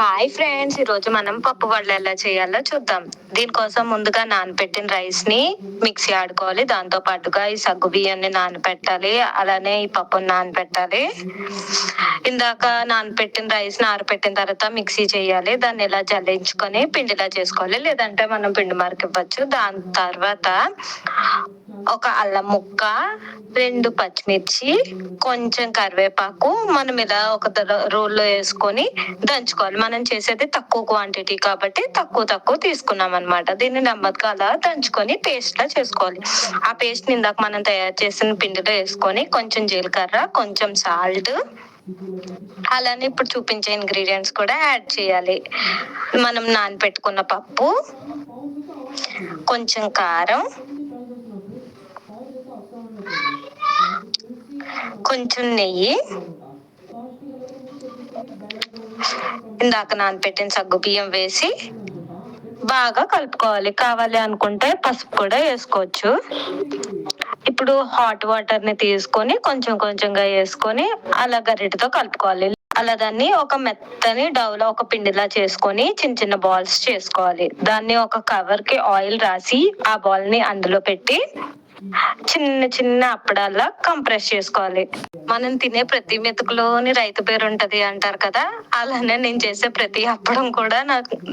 Hi friends, ఈ రోజు మనం పప్పు వడలు ఎలా చేయాలో చూద్దాం. దీనికోసం ముందుగా నానబెట్టిన రైస్ ని మిక్సీ ఆడుకోవాలి. దాంతో పాటుగా ఈ సగ్గు బియ్యాన్ని నానబెట్టాలి, అలానే ఈ పప్పుని నానబెట్టాలి. ఇందాక నానబెట్టిన రైస్ నానబెట్టిన తర్వాత మిక్సీ చేయాలి. దాన్ని ఇలా జల్లించుకొని పిండిలా చేసుకోవాలి, లేదంటే మనం పిండి మరక ఇవ్వచ్చు. దాని తర్వాత ఒక అల్లం ముక్క, 2 పచ్చిమిర్చి, కొంచెం కరివేపాకు మనం ఇలా ఒక రోల్లో వేసుకొని దంచుకోవాలి. మనం చేసేది తక్కువ క్వాంటిటీ కాబట్టి తక్కువ తక్కువ తీసుకున్నాం అనమాట. దీన్ని నెమ్మదిగా అలా దంచుకొని పేస్ట్ లా చేసుకోవాలి. ఆ పేస్ట్ ని ఇందాక మనం తయారు చేసిన పిండిలో వేసుకొని కొంచెం జీలకర్ర, కొంచెం సాల్ట్, అలానే ఇప్పుడు చూపించే ఇంగ్రీడియంట్స్ కూడా యాడ్ చేయాలి. మనం నానబెట్టుకున్న పప్పు, కొంచెం కారం, కొంచెం నెయ్యి, ఇందాక నానబెట్టిన సగ్గు బియ్యం వేసి బాగా కలుపుకోవాలి. కావాలి అనుకుంటే పసుపు కూడా వేసుకోవచ్చు. ఇప్పుడు హాట్ వాటర్ ని తీసుకొని కొంచెం కొంచెంగా వేసుకొని అలా గరిటెతో కలుపుకోవాలి. అలా దాన్ని ఒక మెత్తని డౌలో ఒక పిండిలా చేసుకొని చిన్న చిన్న బాల్స్ చేసుకోవాలి. దాన్ని ఒక కవర్ కి ఆయిల్ రాసి ఆ బాల్ ని అందులో పెట్టి చిన్న చిన్న అప్పడాల్లా కంప్రెస్ చేసుకోవాలి. మనం తినే ప్రతి మెతుకులోని రైతు పేరు ఉంటది అంటారు కదా, అలానే నేను చేసే ప్రతి అప్పడం కూడా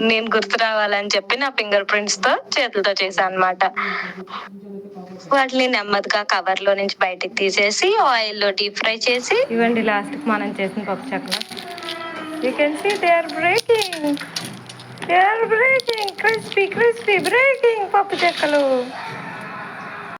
నేను గుర్తు రావాలని చెప్పి నా ఫింగర్ ప్రింట్స్ తో చేతులతో చేశాను అనమాట. వాటిని నెమ్మదిగా కవర్ లో నుంచి బయటికి తీసేసి ఆయిల్ లో డీప్ ఫ్రై చేసి ఇవ్వండి. లాస్ట్ కి మనం చేసిన పప్పు చెక్కలు you can see they are breaking, crispy crispy breaking పప్పు చెక్కలు.